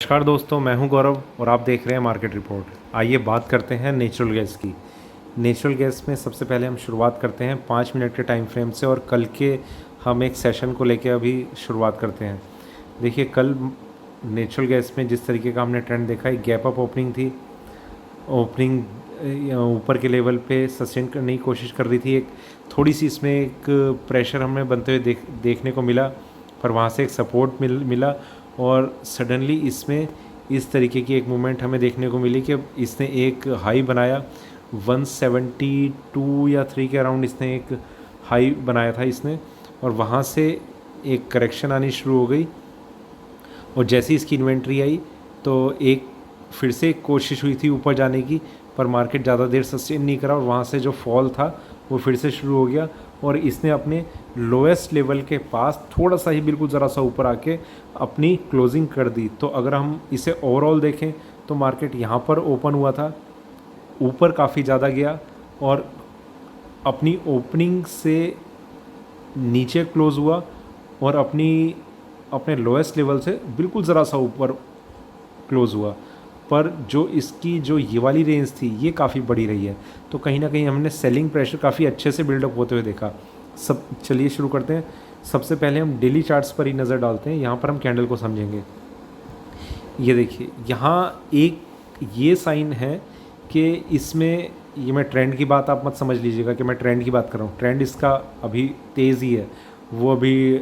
नमस्कार दोस्तों, मैं हूं गौरव और आप देख रहे हैं मार्केट रिपोर्ट। आइए बात करते हैं नेचुरल गैस की। नेचुरल गैस में सबसे पहले हम शुरुआत करते हैं 5 मिनट के टाइम फ्रेम से और कल के हम एक सेशन को लेकर अभी शुरुआत करते हैं। देखिए, कल नेचुरल गैस में जिस तरीके का हमने ट्रेंड देखा, एक गैप अप ओपनिंग थी। ओपनिंग ऊपर के लेवल पे सस्टेन करने की कोशिश कर रही थी। एक थोड़ी सी इसमें एक प्रेशर हमें बनते हुए देखने को मिला, पर वहाँ से एक सपोर्ट मिला और सडनली इसमें इस तरीके की एक मूवमेंट हमें देखने को मिली कि इसने एक हाई बनाया 172 या 3 के अराउंड इसने एक हाई बनाया था इसने, और वहाँ से एक करेक्शन आनी शुरू हो गई। और जैसे ही इसकी इन्वेंट्री आई तो एक फिर से एक कोशिश हुई थी ऊपर जाने की, पर मार्केट ज़्यादा देर सस्टेन नहीं करा और वहाँ से जो फॉल था वो फिर से शुरू हो गया और इसने अपने लोएस्ट लेवल के पास थोड़ा सा ही बिल्कुल ज़रा सा ऊपर आके अपनी क्लोजिंग कर दी। तो अगर हम इसे ओवरऑल देखें तो मार्केट यहाँ पर ओपन हुआ था, ऊपर काफ़ी ज़्यादा गया और अपनी ओपनिंग से नीचे क्लोज़ हुआ और अपने लोएस्ट लेवल से बिल्कुल ज़रा सा ऊपर क्लोज़ हुआ। पर जो इसकी जो ये वाली रेंज थी ये काफ़ी बड़ी रही है, तो कहीं ना कहीं हमने सेलिंग प्रेशर काफ़ी अच्छे से बिल्डअप होते हुए देखा। चलिए शुरू करते हैं। सबसे पहले हम डेली चार्ट्स पर ही नज़र डालते हैं। यहाँ पर हम कैंडल को समझेंगे। ये देखिए, यहाँ एक ये साइन है कि इसमें, ये मैं ट्रेंड की बात आप मत समझ लीजिएगा कि मैं ट्रेंड की बात कर रहा हूँ। ट्रेंड इसका अभी तेज़ ही है, वो अभी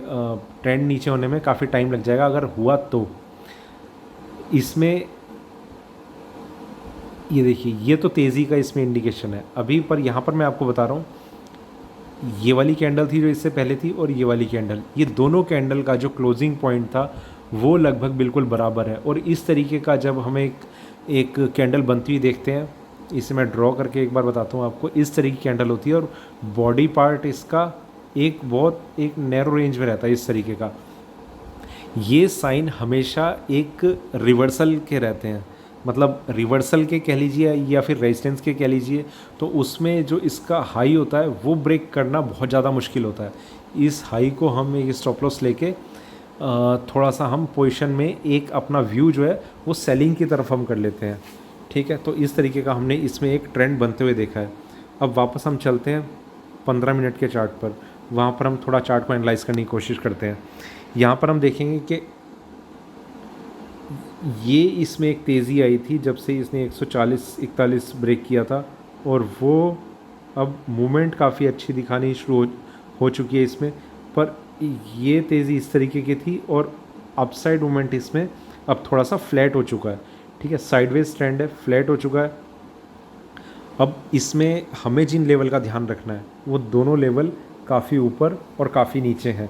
ट्रेंड नीचे होने में काफ़ी टाइम लग जाएगा अगर हुआ तो। इसमें ये देखिए, ये तो तेज़ी का इसमें इंडिकेशन है अभी, पर यहाँ पर मैं आपको बता रहा हूँ, ये वाली कैंडल थी जो इससे पहले थी और ये वाली कैंडल, ये दोनों कैंडल का जो क्लोजिंग पॉइंट था वो लगभग बिल्कुल बराबर है। और इस तरीके का जब हम एक कैंडल बनती हुई देखते हैं, इसे मैं ड्रॉ करके एक बार बताता हूँ आपको। इस तरीके की कैंडल होती है और बॉडी पार्ट इसका एक नैरो रेंज में रहता है इस तरीके का। ये साइन हमेशा एक रिवर्सल के रहते हैं, मतलब रिवर्सल के कह लीजिए या फिर रेजिस्टेंस के कह लीजिए। तो उसमें जो इसका हाई होता है वो ब्रेक करना बहुत ज़्यादा मुश्किल होता है। इस हाई को हम एक स्टॉप लॉस लेके थोड़ा सा हम पोजीशन में एक अपना व्यू जो है वो सेलिंग की तरफ हम कर लेते हैं। ठीक है, तो इस तरीके का हमने इसमें एक ट्रेंड बनते हुए देखा है। अब वापस हम चलते हैं 15 मिनट के चार्ट पर। वहाँ पर हम थोड़ा चार्ट को एनालाइज करने की कोशिश करते हैं। यहाँ पर हम देखेंगे कि ये इसमें एक तेज़ी आई थी जब से इसने 140-41 ब्रेक किया था और वो अब मूवमेंट काफ़ी अच्छी दिखानी शुरू हो चुकी है इसमें। पर ये तेज़ी इस तरीके की थी और अपसाइड मूवमेंट इसमें अब थोड़ा सा फ्लैट हो चुका है। ठीक है, साइडवेज ट्रेंड है, फ्लैट हो चुका है। अब इसमें हमें जिन लेवल का ध्यान रखना है वो दोनों लेवल काफ़ी ऊपर और काफ़ी नीचे हैं।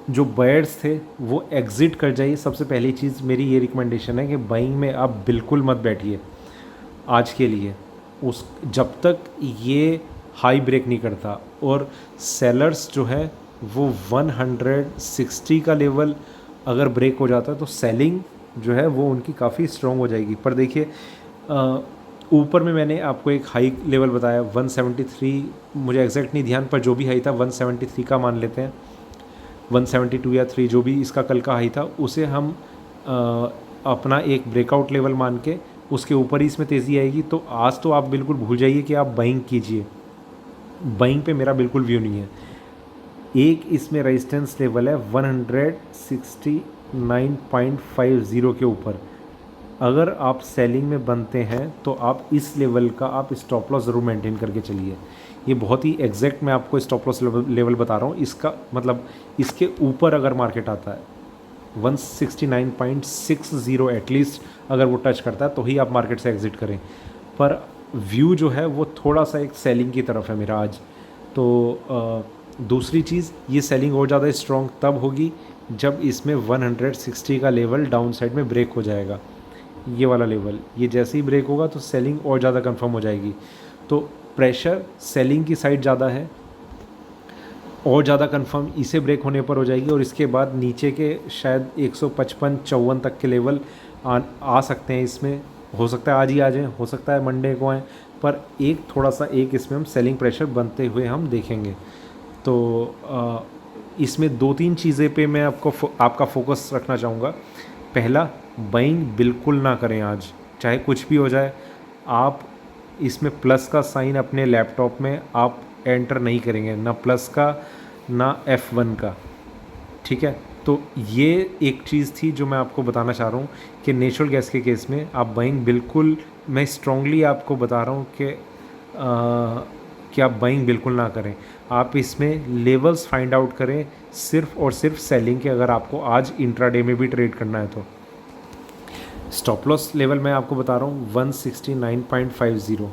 जो बायर्स थे वो एग्ज़िट कर जाइए। सबसे पहली चीज़ मेरी ये रिकमेंडेशन है कि बाइंग में आप बिल्कुल मत बैठिए आज के लिए, जब तक ये हाई ब्रेक नहीं करता। और सेलर्स जो है वो 160 का लेवल अगर ब्रेक हो जाता है तो सेलिंग जो है वो उनकी काफ़ी स्ट्रॉन्ग हो जाएगी। पर देखिए, ऊपर में मैंने आपको एक हाई लेवल बताया 173, मुझे एग्जैक्ट नहीं ध्यान, पर जो भी हाई था 173 का मान लेते हैं, 172 या 3 जो भी इसका कल का हाई था, उसे हम अपना एक ब्रेकआउट लेवल मान के उसके ऊपर ही इसमें तेज़ी आएगी। तो आज तो आप बिल्कुल भूल जाइए कि आप बाइंग कीजिए। बाइंग पे मेरा बिल्कुल व्यू नहीं है। एक इसमें रेजिस्टेंस लेवल है 169.50 के ऊपर। अगर आप सेलिंग में बनते हैं तो आप इस लेवल का आप स्टॉप लॉस ज़रूर मेंटेन करके चलिए। ये बहुत ही एग्जैक्ट मैं आपको स्टॉप लॉस लेवल बता रहा हूँ। इसका मतलब इसके ऊपर अगर मार्केट आता है 169.60 एटलीस्ट अगर वो टच करता है तो ही आप मार्केट से एग्ज़िट करें। पर व्यू जो है वो थोड़ा सा एक सेलिंग की तरफ है मेरा आज। तो दूसरी चीज़, ये सेलिंग और ज़्यादा स्ट्रॉन्ग तब होगी जब इसमें 160 का लेवल डाउन साइड में ब्रेक हो जाएगा। ये वाला लेवल, ये जैसे ही ब्रेक होगा तो सेलिंग और ज़्यादा कंफर्म हो जाएगी। तो प्रेशर सेलिंग की साइड ज़्यादा है और ज़्यादा कंफर्म इसे ब्रेक होने पर हो जाएगी। और इसके बाद नीचे के शायद 155-54 तक के लेवल आ सकते हैं। इसमें हो सकता है आज ही आ जाएँ, हो सकता है मंडे को आएँ, पर एक थोड़ा सा इसमें हम सेलिंग प्रेशर बनते हुए हम देखेंगे। तो इसमें 2-3 चीज़ें पे मैं आपका फोकस रखना चाहूँगा। पहला, बाइंग बिल्कुल ना करें आज, चाहे कुछ भी हो जाए। आप इसमें प्लस का साइन अपने लैपटॉप में आप एंटर नहीं करेंगे, ना प्लस का ना F1 का, ठीक है। तो ये एक चीज़ थी जो मैं आपको बताना चाह रहा हूँ कि नेचुरल गैस के केस में आप बाइंग बिल्कुल, मैं स्ट्रांगली आपको बता रहा हूँ कि आप बाइंग बिल्कुल ना करें। आप इसमें लेवल्स फाइंड आउट करें सिर्फ और सिर्फ सेलिंग के, अगर आपको आज इंट्राडे में भी ट्रेड करना है तो। स्टॉप लॉस लेवल मैं आपको बता रहा हूँ 169.50,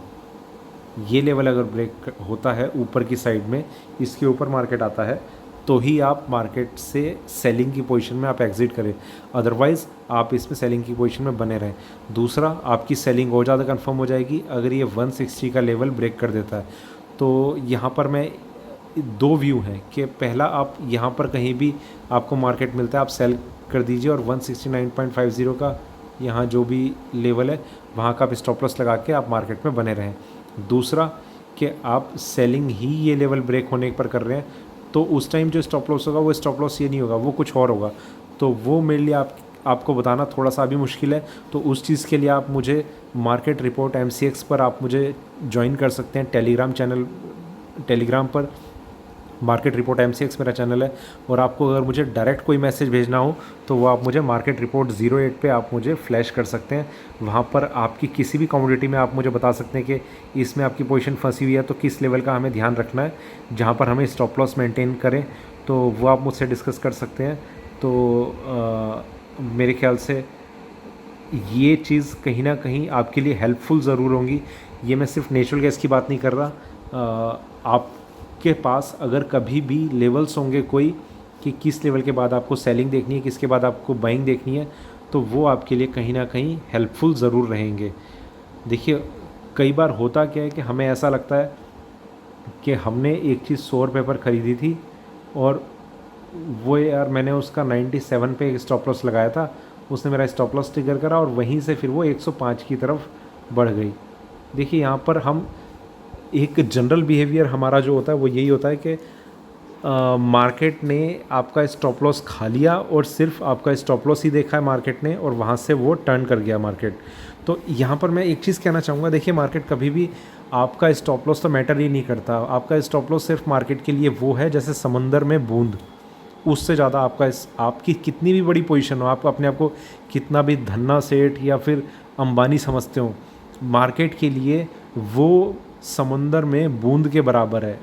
ये लेवल अगर ब्रेक होता है ऊपर की साइड में, इसके ऊपर मार्केट आता है तो ही आप मार्केट से सेलिंग की पोजीशन में आप एग्जिट करें, अदरवाइज़ आप इसमें सेलिंग की पोजीशन में बने रहें। दूसरा, आपकी सेलिंग और ज़्यादा कंफर्म हो जाएगी अगर ये 160 का लेवल ब्रेक कर देता है। तो यहाँ पर मैं दो व्यू हैं कि पहला, आप यहाँ पर कहीं भी आपको मार्केट मिलता है आप सेल कर दीजिए और 169.50 का यहाँ जो भी लेवल है वहाँ का आप स्टॉप लॉस लगा के आप मार्केट में बने रहें। दूसरा कि आप सेलिंग ही ये लेवल ब्रेक होने पर कर रहे हैं तो उस टाइम जो स्टॉप लॉस होगा वो स्टॉप लॉस ये नहीं होगा, वो कुछ और होगा। तो वो मेरे लिए आपको बताना थोड़ा सा अभी मुश्किल है। तो उस चीज़ के लिए आप मुझे मार्केट रिपोर्ट MCX पर आप मुझे ज्वाइन कर सकते हैं, टेलीग्राम पर मार्केट रिपोर्ट MCX मेरा चैनल है। और आपको अगर मुझे डायरेक्ट कोई मैसेज भेजना हो तो वो आप मुझे मार्केट रिपोर्ट 08 पे आप मुझे फ्लैश कर सकते हैं। वहाँ पर आपकी किसी भी कमोडिटी में आप मुझे बता सकते हैं कि इसमें आपकी पोजीशन फंसी हुई है तो किस लेवल का हमें ध्यान रखना है, जहाँ पर हमें स्टॉप लॉस मेंटेन करें, तो वो आप मुझसे डिस्कस कर सकते हैं। तो मेरे ख्याल से ये चीज़ कहीं ना कहीं आपके लिए हेल्पफुल ज़रूर होंगी। ये मैं सिर्फ नेचुरल गैस की बात नहीं कर रहा, आपके पास अगर कभी भी लेवल्स होंगे कोई कि किस लेवल के बाद आपको सेलिंग देखनी है, किसके बाद आपको बाइंग देखनी है, तो वो आपके लिए कहीं ना कहीं हेल्पफुल ज़रूर रहेंगे। देखिए, कई बार होता क्या है कि हमें ऐसा लगता है कि हमने एक चीज़ 100 रुपये पर ख़रीदी थी और वो यार मैंने उसका 97 पे एक स्टॉप लॉस लगाया था, उसने मेरा स्टॉप लॉस ट्रिगर करा और वहीं से फिर वो 105 की तरफ बढ़ गई। देखिए, यहाँ पर हम एक जनरल बिहेवियर हमारा जो होता है वो यही होता है कि मार्केट ने आपका स्टॉप लॉस खा लिया और सिर्फ आपका स्टॉप लॉस ही देखा है मार्केट ने और वहाँ से वो टर्न कर गया मार्केट। तो यहाँ पर मैं एक चीज़ कहना चाहूँगा, देखिए मार्केट कभी भी आपका स्टॉप लॉस तो मैटर ही नहीं करता। आपका स्टॉप लॉस सिर्फ मार्केट के लिए वो है जैसे समंदर में बूंद, उससे ज़्यादा आपकी कितनी भी बड़ी पोजीशन हो, आप अपने आप को कितना भी धन्ना सेठ या फिर अंबानी समझते हो, मार्केट के लिए वो समंदर में बूंद के बराबर है।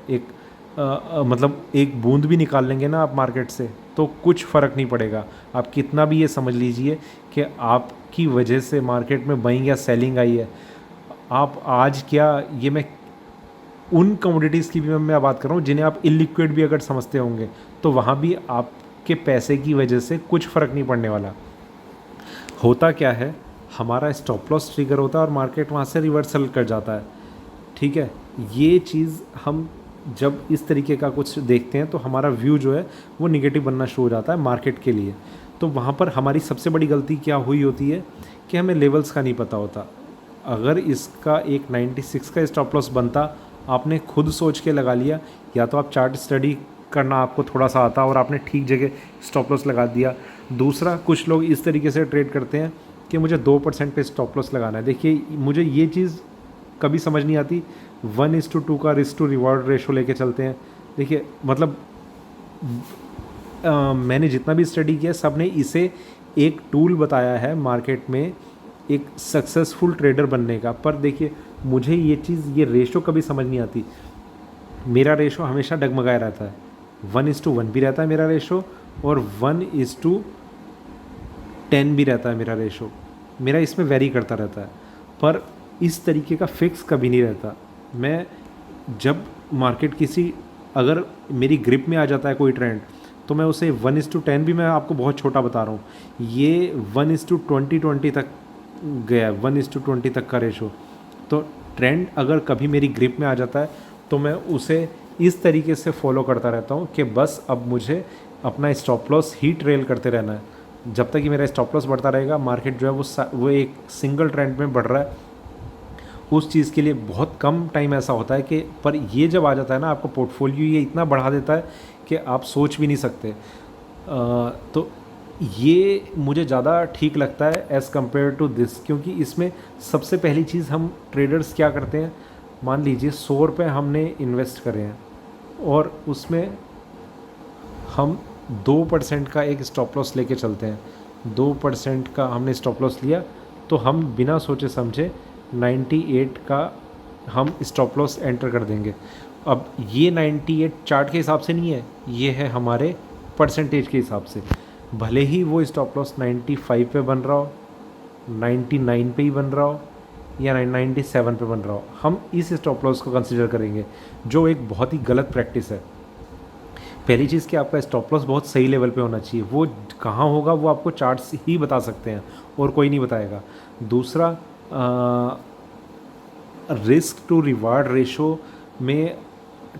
मतलब एक बूंद भी निकाल लेंगे ना आप मार्केट से तो कुछ फ़र्क नहीं पड़ेगा। आप कितना भी ये समझ लीजिए कि आपकी वजह से मार्केट में बाइंग या सेलिंग आई है। आप आज क्या, ये मैं उन कमोडिटीज़ की भी मैं बात कर रहा हूँ जिन्हें आप इलिक्विड भी अगर समझते होंगे तो वहाँ भी आपके पैसे की वजह से कुछ फ़र्क नहीं पड़ने वाला। होता क्या है, हमारा स्टॉप लॉस ट्रिगर होता है और मार्केट वहाँ से रिवर्सल कर जाता है, ठीक है। ये चीज़ हम जब इस तरीके का कुछ देखते हैं तो हमारा व्यू जो है वो निगेटिव बनना शुरू हो जाता है मार्केट के लिए। तो वहाँ पर हमारी सबसे बड़ी गलती क्या हुई होती है कि हमें लेवल्स का नहीं पता होता। अगर इसका एक 96 का स्टॉप लॉस बनता, आपने खुद सोच के लगा लिया, या तो आप चार्ट स्टडी करना आपको थोड़ा सा आता और आपने ठीक जगह स्टॉप लॉस लगा दिया। दूसरा, कुछ लोग इस तरीके से ट्रेड करते हैं कि मुझे 2% पे स्टॉप लॉस लगाना है। देखिए, मुझे ये चीज़ कभी समझ नहीं आती। 1:2 का रिस्क टू रिवॉर्ड रेशो लेके चलते हैं। देखिए, मतलब मैंने जितना भी स्टडी किया सब ने इसे एक टूल बताया है मार्केट में एक सक्सेसफुल ट्रेडर बनने का। पर देखिए, मुझे ये चीज़, ये रेशो कभी समझ नहीं आती। मेरा रेशो हमेशा डगमगाया रहता है, 1:1 भी रहता है मेरा रेशो और 1:10 भी रहता है मेरा रेशो। मेरा इसमें वेरी करता रहता है, पर इस तरीके का फिक्स कभी नहीं रहता। मैं जब मार्केट किसी, अगर मेरी ग्रिप में आ जाता है कोई ट्रेंड तो मैं उसे 1:10 भी, मैं आपको बहुत छोटा बता रहा हूँ, ये 1:20 तक गया, 1:20 तक का रेशो। तो ट्रेंड अगर कभी मेरी ग्रिप में आ जाता है तो मैं उसे इस तरीके से फॉलो करता रहता हूँ कि बस अब मुझे अपना स्टॉप लॉस ही ट्रेल करते रहना है। जब तक कि मेरा स्टॉप लॉस बढ़ता रहेगा, मार्केट जो है वो एक सिंगल ट्रेंड में बढ़ रहा है, उस चीज़ के लिए बहुत कम टाइम ऐसा होता है कि, पर ये जब आ जाता है ना, आपको पोर्टफोलियो ये इतना बढ़ा देता है कि आप सोच भी नहीं सकते। तो ये मुझे ज़्यादा ठीक लगता है एज़ कम्पेयर टू दिस, क्योंकि इसमें सबसे पहली चीज़ हम ट्रेडर्स क्या करते हैं, मान लीजिए 100 रुपये हमने इन्वेस्ट करे हैं और उसमें हम 2% का एक स्टॉप लॉस लेके चलते हैं। 2% का हमने स्टॉप लॉस लिया तो हम बिना सोचे समझे 98 का हम स्टॉप लॉस एंटर कर देंगे। अब ये 98 चार्ट के हिसाब से नहीं है, ये है हमारे परसेंटेज के हिसाब से। भले ही वो स्टॉप लॉस 95 पे बन रहा हो, 99 पे ही बन रहा हो या 97 पे बन रहा हो, हम इस स्टॉप लॉस को कंसिडर करेंगे, जो एक बहुत ही गलत प्रैक्टिस है। पहली चीज़ कि आपका स्टॉप लॉस बहुत सही लेवल पे होना चाहिए, वो कहाँ होगा वो आपको चार्ट्स ही बता सकते हैं और कोई नहीं बताएगा। दूसरा, रिस्क टू रिवार्ड रेशो में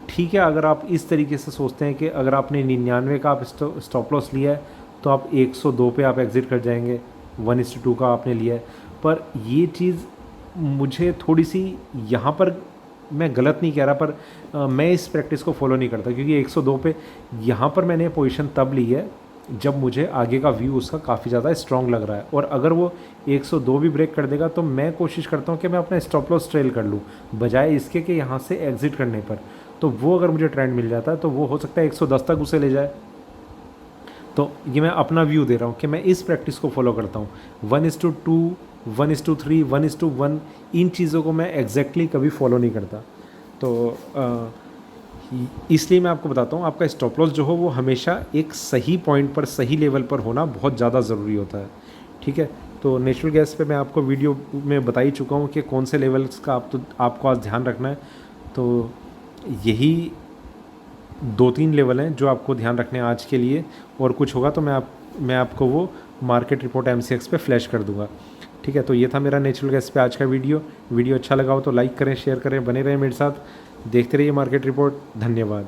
ठीक है, अगर आप इस तरीके से सोचते हैं कि अगर आपने 99 का आप स्टॉप लॉस लिया है तो आप 102 पे आप एग्ज़िट कर जाएंगे, 1:2 का आपने लिया है, पर ये चीज़ मुझे थोड़ी सी यहाँ पर, मैं गलत नहीं कह रहा, पर मैं इस प्रैक्टिस को फॉलो नहीं करता, क्योंकि 102 पे यहाँ पर मैंने पोजीशन तब ली है जब मुझे आगे का व्यू उसका काफ़ी ज़्यादा स्ट्रॉन्ग लग रहा है, और अगर वो 102 भी ब्रेक कर देगा तो मैं कोशिश करता हूँ कि मैं अपना स्टॉप लॉस ट्रेल कर लूँ, बजाय इसके कि यहाँ से एग्ज़िट करने पर। तो वो अगर मुझे ट्रेंड मिल जाता है तो वो हो सकता है 110 तक उसे ले जाए। तो ये मैं अपना व्यू दे रहा हूँ कि मैं इस प्रैक्टिस को फॉलो करता हूँ। 1:2, 1:3, 1:1, इन चीज़ों को मैं एग्जैक्टली कभी फॉलो नहीं करता। तो इसलिए मैं आपको बताता हूँ, आपका स्टॉप लॉस जो हो वो हमेशा एक सही पॉइंट पर, सही लेवल पर होना बहुत ज़्यादा ज़रूरी होता है। ठीक है, तो नेचुरल गैस पे मैं आपको वीडियो में बता ही चुका हूँ कि कौन से लेवल्स का आपको आज ध्यान रखना है। तो यही 2-3 लेवल हैं जो आपको ध्यान रखने हैं आज के लिए, और कुछ होगा तो मैं आपको वो मार्केट रिपोर्ट MCX पे फ्लैश कर दूंगा। ठीक है, तो ये था मेरा नेचुरल गैस पे आज का वीडियो अच्छा लगा हो तो लाइक करें, शेयर करें, बने रहें मेरे साथ, देखते रहिए मार्केट रिपोर्ट। धन्यवाद।